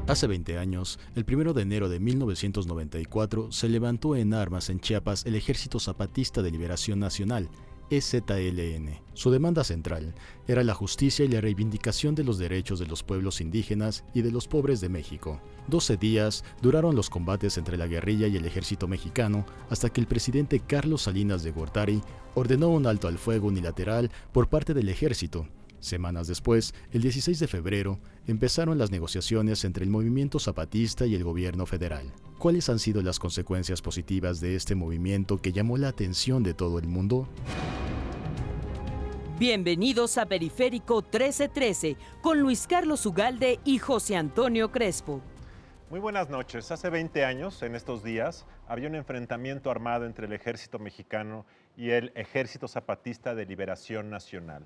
Hace 20 años, el 1 de enero de 1994, se levantó en armas en Chiapas el Ejército Zapatista de Liberación Nacional, EZLN. Su demanda central era la justicia y la reivindicación de los derechos de los pueblos indígenas y de los pobres de México. 12 días duraron los combates entre la guerrilla y el ejército mexicano hasta que el presidente Carlos Salinas de Gortari ordenó un alto al fuego unilateral por parte del ejército. Semanas después, el 16 de febrero, empezaron las negociaciones entre el movimiento zapatista y el gobierno federal. ¿Cuáles han sido las consecuencias positivas de este movimiento que llamó la atención de todo el mundo? Bienvenidos a Periférico 1313 con Luis Carlos Ugalde y José Antonio Crespo. Muy buenas noches. Hace 20 años, en estos días, había un enfrentamiento armado entre el ejército mexicano y el Ejército Zapatista de Liberación Nacional.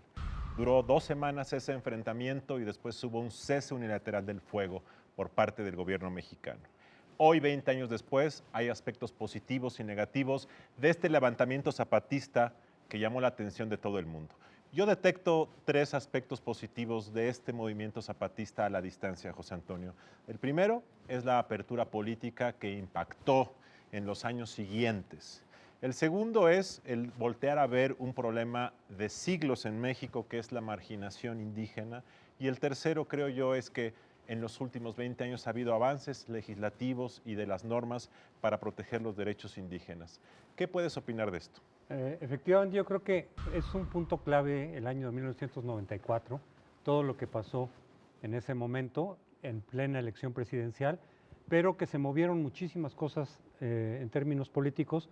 Duró 2 semanas ese enfrentamiento y después hubo un cese unilateral del fuego por parte del gobierno mexicano. Hoy, 20 años después, hay aspectos positivos y negativos de este levantamiento zapatista que llamó la atención de todo el mundo. Yo detecto 3 aspectos positivos de este movimiento zapatista a la distancia, José Antonio. El primero es la apertura política que impactó en los años siguientes. El segundo es el voltear a ver un problema de siglos en México, que es la marginación indígena. Y el tercero, creo yo, es que en los últimos 20 años ha habido avances legislativos y de las normas para proteger los derechos indígenas. ¿Qué puedes opinar de esto? Efectivamente, yo creo que es un punto clave el año de 1994, todo lo que pasó en ese momento, en plena elección presidencial, pero que se movieron muchísimas cosas en términos políticos,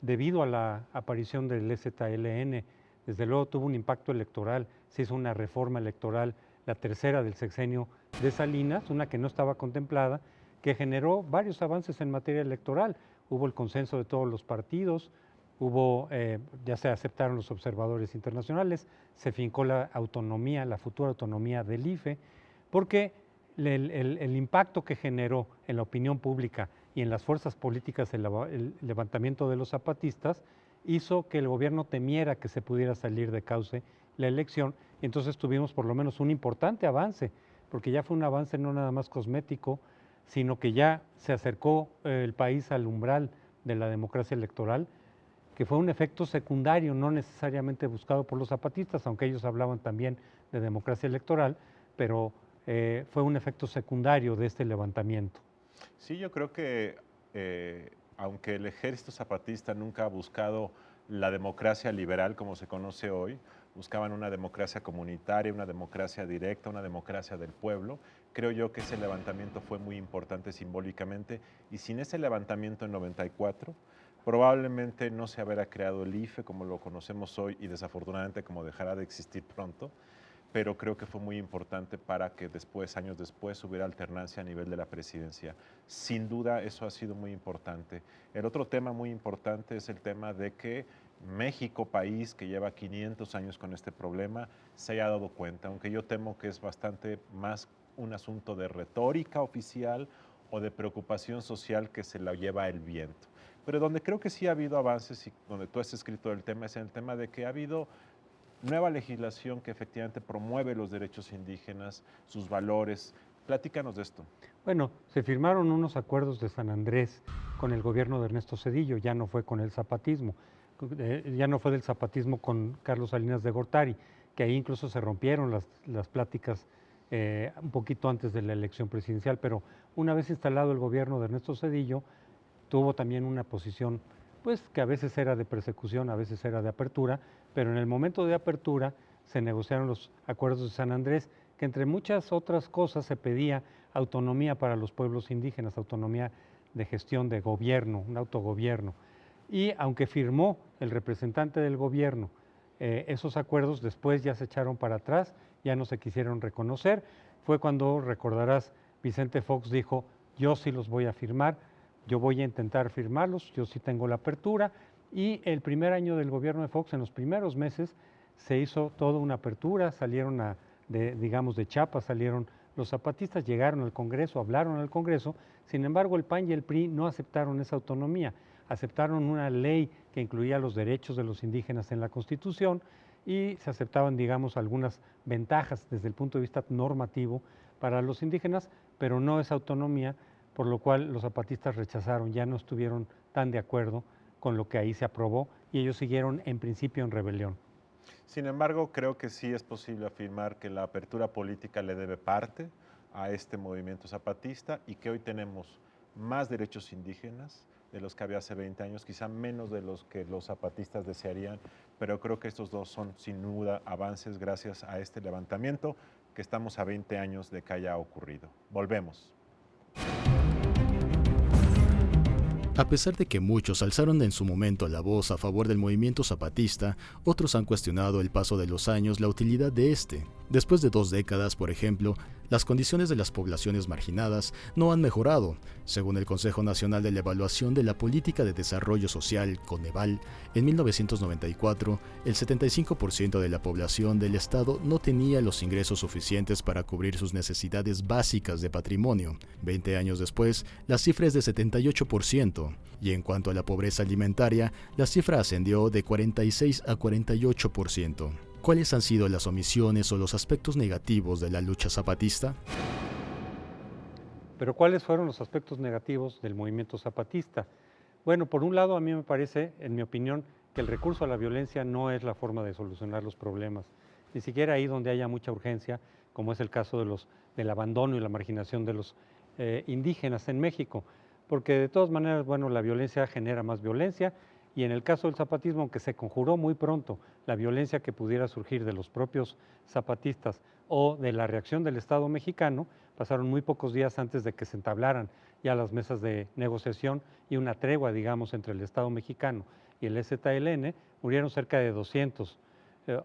debido a la aparición del EZLN. Desde luego tuvo un impacto electoral, se hizo una reforma electoral, la tercera del sexenio de Salinas, una que no estaba contemplada, que generó varios avances en materia electoral. Hubo el consenso de todos los partidos, ya se aceptaron los observadores internacionales, se fincó la autonomía, la futura autonomía del IFE, porque el impacto que generó en la opinión pública y en las fuerzas políticas el levantamiento de los zapatistas hizo que el gobierno temiera que se pudiera salir de cauce la elección, y entonces tuvimos por lo menos un importante avance, porque ya fue un avance no nada más cosmético, sino que ya se acercó el país al umbral de la democracia electoral, que fue un efecto secundario, no necesariamente buscado por los zapatistas, aunque ellos hablaban también de democracia electoral, pero fue un efecto secundario de este levantamiento. Sí, yo creo que aunque el ejército zapatista nunca ha buscado la democracia liberal como se conoce hoy, buscaban una democracia comunitaria, una democracia directa, una democracia del pueblo, creo yo que ese levantamiento fue muy importante simbólicamente, y sin ese levantamiento en 94, probablemente no se hubiera creado el IFE como lo conocemos hoy y desafortunadamente como dejará de existir pronto, pero creo que fue muy importante para que después, años después, hubiera alternancia a nivel de la presidencia. Sin duda, eso ha sido muy importante. El otro tema muy importante es el tema de que México, país que lleva 500 años con este problema, se haya dado cuenta, aunque yo temo que es bastante más un asunto de retórica oficial o de preocupación social que se la lleva el viento. Pero donde creo que sí ha habido avances y donde tú has escrito el tema es en el tema de que ha habido nueva legislación que efectivamente promueve los derechos indígenas, sus valores. Platícanos de esto. Bueno, se firmaron unos acuerdos de San Andrés con el gobierno de Ernesto Zedillo, ya no fue con el zapatismo, ya no fue del zapatismo con Carlos Salinas de Gortari, que ahí incluso se rompieron las pláticas un poquito antes de la elección presidencial, pero una vez instalado el gobierno de Ernesto Zedillo, tuvo también una posición pues que a veces era de persecución, a veces era de apertura, pero en el momento de apertura se negociaron los acuerdos de San Andrés, que entre muchas otras cosas se pedía autonomía para los pueblos indígenas, autonomía de gestión de gobierno, un autogobierno. Y aunque firmó el representante del gobierno esos acuerdos, después ya se echaron para atrás, ya no se quisieron reconocer. Fue cuando, recordarás, Vicente Fox dijo, yo sí los voy a firmar, yo voy a intentar firmarlos, yo sí tengo la apertura, y el primer año del gobierno de Fox, en los primeros meses, se hizo toda una apertura, salieron de Chiapas, salieron los zapatistas, llegaron al Congreso, hablaron al Congreso, sin embargo el PAN y el PRI no aceptaron esa autonomía. aceptaron una ley que incluía los derechos de los indígenas en la Constitución y se aceptaban, digamos, algunas ventajas desde el punto de vista normativo para los indígenas, pero no esa autonomía, por lo cual los zapatistas rechazaron, ya no estuvieron tan de acuerdo con lo que ahí se aprobó y ellos siguieron en principio en rebelión. Sin embargo, creo que sí es posible afirmar que la apertura política le debe parte a este movimiento zapatista y que hoy tenemos más derechos indígenas de los que había hace 20 años, quizá menos de los que los zapatistas desearían, pero creo que estos dos son sin duda avances gracias a este levantamiento que estamos a 20 años de que haya ocurrido. Volvemos. A pesar de que muchos alzaron en su momento la voz a favor del movimiento zapatista, otros han cuestionado el paso de los años la utilidad de este. Después de 2 décadas, por ejemplo, las condiciones de las poblaciones marginadas no han mejorado. Según el Consejo Nacional de la Evaluación de la Política de Desarrollo Social, Coneval, en 1994, el 75% de la población del Estado no tenía los ingresos suficientes para cubrir sus necesidades básicas de patrimonio. 20 años después, la cifra es de 78%. Y en cuanto a la pobreza alimentaria, la cifra ascendió de 46 a 48%. ¿Cuáles han sido las omisiones o los aspectos negativos de la lucha zapatista? Pero ¿cuáles fueron los aspectos negativos del movimiento zapatista? Bueno, por un lado, a mí me parece, en mi opinión, que el recurso a la violencia no es la forma de solucionar los problemas, ni siquiera ahí donde haya mucha urgencia, como es el caso del abandono y la marginación de los indígenas en México, porque de todas maneras, bueno, la violencia genera más violencia, y en el caso del zapatismo, aunque se conjuró muy pronto la violencia que pudiera surgir de los propios zapatistas o de la reacción del Estado mexicano, pasaron muy pocos días antes de que se entablaran ya las mesas de negociación y una tregua, digamos, entre el Estado mexicano y el EZLN, murieron cerca de 200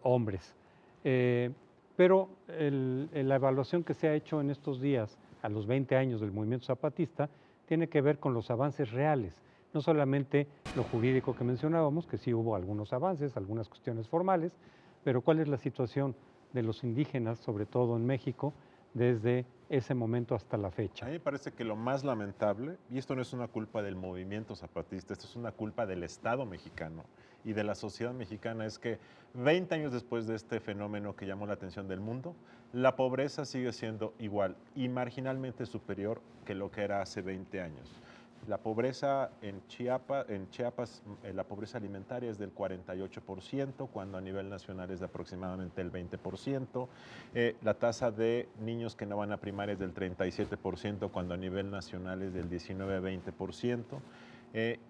hombres. Pero la evaluación que se ha hecho en estos días, a los 20 años del movimiento zapatista, tiene que ver con los avances reales, no solamente lo jurídico que mencionábamos, que sí hubo algunos avances, algunas cuestiones formales, pero cuál es la situación de los indígenas, sobre todo en México, desde ese momento hasta la fecha. A mí me parece que lo más lamentable, y esto no es una culpa del movimiento zapatista, esto es una culpa del Estado mexicano y de la sociedad mexicana, es que 20 años después de este fenómeno que llamó la atención del mundo, la pobreza sigue siendo igual y marginalmente superior que lo que era hace 20 años. La pobreza en Chiapas, la pobreza alimentaria es del 48%, cuando a nivel nacional es de aproximadamente el 20%. La tasa de niños que no van a primaria es del 37%, cuando a nivel nacional es del 19-20%.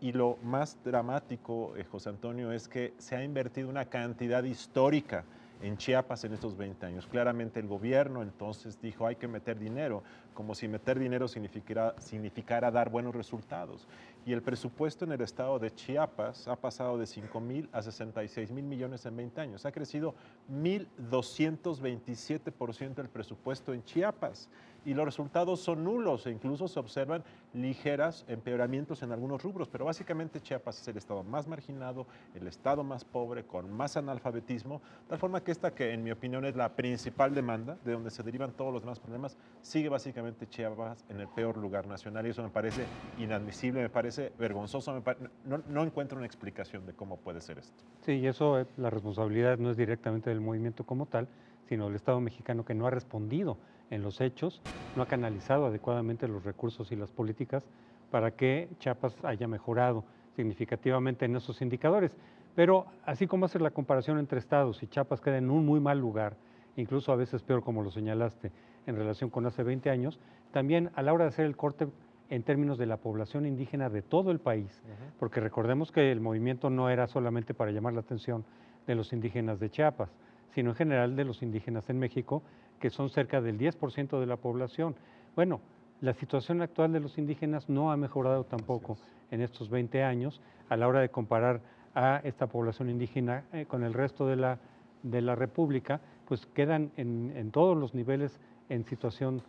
Y lo más dramático, José Antonio, es que se ha invertido una cantidad histórica en Chiapas en estos 20 años. Claramente el gobierno entonces dijo hay que meter dinero, como si meter dinero significara dar buenos resultados. Y el presupuesto en el estado de Chiapas ha pasado de 5,000 a 66,000 millones en 20 años. Ha crecido 1,227% el presupuesto en Chiapas. Y los resultados son nulos e incluso se observan ligeros empeoramientos en algunos rubros, pero básicamente Chiapas es el estado más marginado, el estado más pobre, con más analfabetismo, de tal forma que esta, que en mi opinión es la principal demanda, de donde se derivan todos los demás problemas, sigue básicamente Chiapas en el peor lugar nacional y eso me parece inadmisible, me parece vergonzoso, no encuentro una explicación de cómo puede ser esto. Sí, y eso, la responsabilidad no es directamente del movimiento como tal, sino del Estado mexicano que no ha respondido en los hechos, no ha canalizado adecuadamente los recursos y las políticas para que Chiapas haya mejorado significativamente en esos indicadores. Pero así como hacer la comparación entre estados y Chiapas queda en un muy mal lugar, incluso a veces peor como lo señalaste en relación con hace 20 años, también a la hora de hacer el corte en términos de la población indígena de todo el país, porque recordemos que el movimiento no era solamente para llamar la atención de los indígenas de Chiapas, sino en general de los indígenas en México, que son cerca del 10% de la población. Bueno, la situación actual de los indígenas no ha mejorado tampoco en estos 20 años a la hora de comparar a esta población indígena con el resto de la República, pues quedan en todos los niveles en situación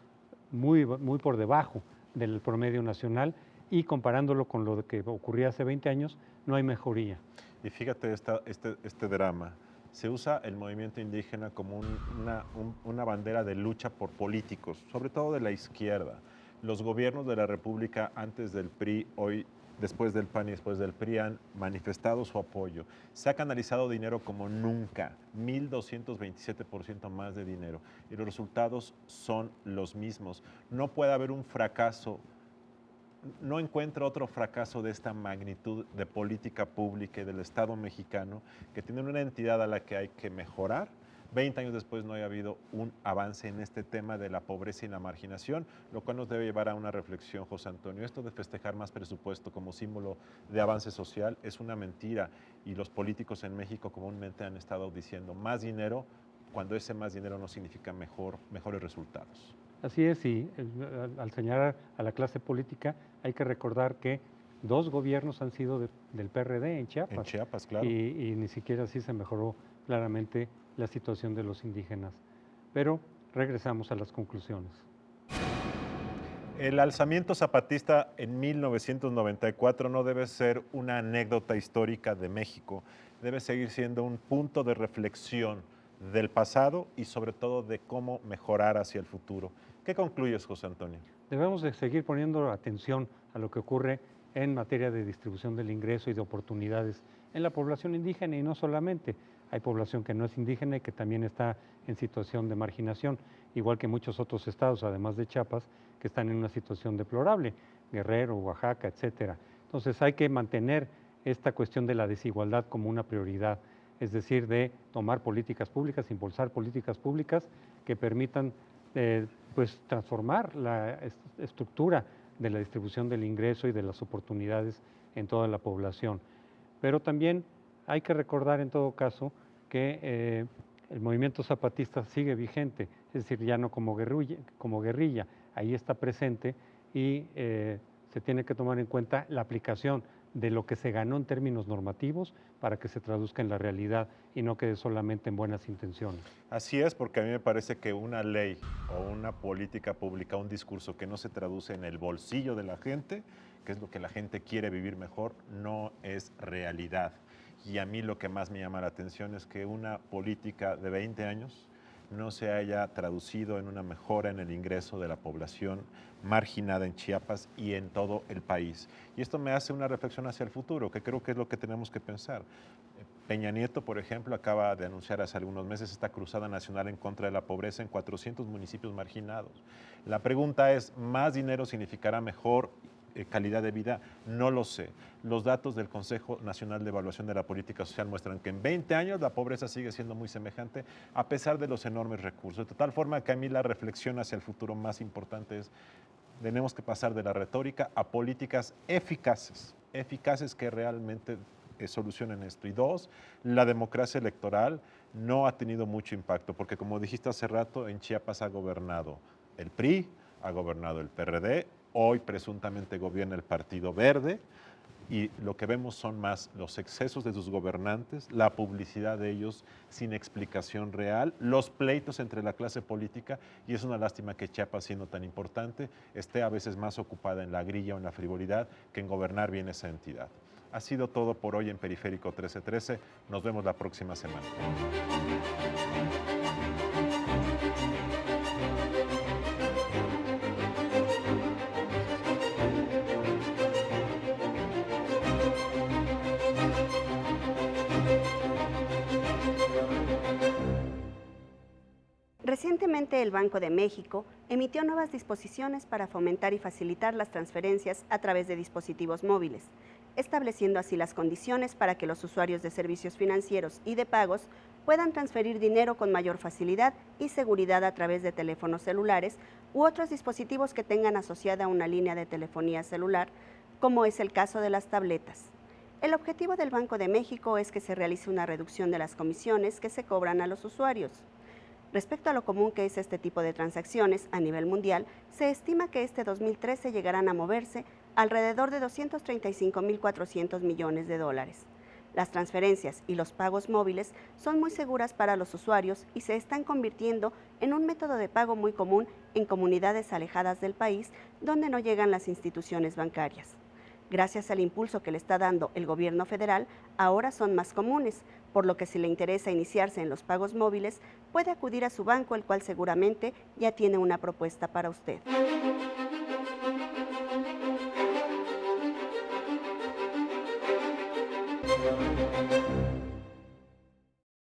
muy por debajo del promedio nacional y comparándolo con lo que ocurría hace 20 años, no hay mejoría. Y fíjate este drama. Se usa el movimiento indígena como una bandera de lucha por políticos, sobre todo de la izquierda. Los gobiernos de la República antes del PRI, hoy después del PAN y después del PRI han manifestado su apoyo. Se ha canalizado dinero como nunca, 1.227% más de dinero, y los resultados son los mismos. No puede haber un fracaso, no encuentro otro fracaso de esta magnitud de política pública y del Estado mexicano, que tiene una entidad a la que hay que mejorar. 20 años después no haya habido un avance en este tema de la pobreza y la marginación, lo cual nos debe llevar a una reflexión, José Antonio. Esto de festejar más presupuesto como símbolo de avance social es una mentira, y los políticos en México comúnmente han estado diciendo más dinero, cuando ese más dinero no significa mejores resultados. Así es, y al señalar a la clase política hay que recordar que 2 gobiernos han sido del PRD en Chiapas. En Chiapas, claro. Y ni siquiera así se mejoró claramente la situación de los indígenas. Pero regresamos a las conclusiones. El alzamiento zapatista en 1994 no debe ser una anécdota histórica de México, debe seguir siendo un punto de reflexión del pasado y sobre todo de cómo mejorar hacia el futuro. ¿Qué concluyes, José Antonio? Debemos de seguir poniendo atención a lo que ocurre en materia de distribución del ingreso y de oportunidades en la población indígena, y no solamente. Hay población que no es indígena y que también está en situación de marginación, igual que muchos otros estados, además de Chiapas, que están en una situación deplorable, Guerrero, Oaxaca, etcétera. Entonces hay que mantener esta cuestión de la desigualdad como una prioridad, es decir, de tomar políticas públicas, impulsar políticas públicas que permitan pues transformar la estructura de la distribución del ingreso y de las oportunidades en toda la población. Pero también hay que recordar en todo caso que el movimiento zapatista sigue vigente, es decir, ya no como guerrilla, ahí está presente, y se tiene que tomar en cuenta la aplicación de lo que se ganó en términos normativos para que se traduzca en la realidad y no quede solamente en buenas intenciones. Así es, porque a mí me parece que una ley o una política pública, un discurso que no se traduce en el bolsillo de la gente, que es lo que la gente quiere vivir mejor, no es realidad. Y a mí lo que más me llama la atención es que una política de 20 años no se haya traducido en una mejora en el ingreso de la población marginada en Chiapas y en todo el país. Y esto me hace una reflexión hacia el futuro, que creo que es lo que tenemos que pensar. Peña Nieto, por ejemplo, acaba de anunciar hace algunos meses esta cruzada nacional en contra de la pobreza en 400 municipios marginados. La pregunta es, ¿más dinero significará mejor calidad de vida? No lo sé. Los datos del Consejo Nacional de Evaluación de la Política Social muestran que en 20 años la pobreza sigue siendo muy semejante a pesar de los enormes recursos. De tal forma que a mí la reflexión hacia el futuro más importante es, tenemos que pasar de la retórica a políticas eficaces que realmente solucionen esto. Y 2, la democracia electoral no ha tenido mucho impacto, porque como dijiste hace rato, en Chiapas ha gobernado el PRI, ha gobernado el PRD, hoy presuntamente gobierna el Partido Verde, y lo que vemos son más los excesos de sus gobernantes, la publicidad de ellos sin explicación real, los pleitos entre la clase política, y es una lástima que Chiapas, siendo tan importante, esté a veces más ocupada en la grilla o en la frivolidad que en gobernar bien esa entidad. Ha sido todo por hoy en Periférico 1313. Nos vemos la próxima semana. Recientemente el Banco de México emitió nuevas disposiciones para fomentar y facilitar las transferencias a través de dispositivos móviles, estableciendo así las condiciones para que los usuarios de servicios financieros y de pagos puedan transferir dinero con mayor facilidad y seguridad a través de teléfonos celulares u otros dispositivos que tengan asociada una línea de telefonía celular, como es el caso de las tabletas. El objetivo del Banco de México es que se realice una reducción de las comisiones que se cobran a los usuarios. Respecto a lo común que es este tipo de transacciones a nivel mundial, se estima que este 2013 llegarán a moverse alrededor de 235.400 millones de dólares. Las transferencias y los pagos móviles son muy seguras para los usuarios y se están convirtiendo en un método de pago muy común en comunidades alejadas del país donde no llegan las instituciones bancarias. Gracias al impulso que le está dando el gobierno federal, ahora son más comunes, por lo que si le interesa iniciarse en los pagos móviles, puede acudir a su banco, el cual seguramente ya tiene una propuesta para usted. México.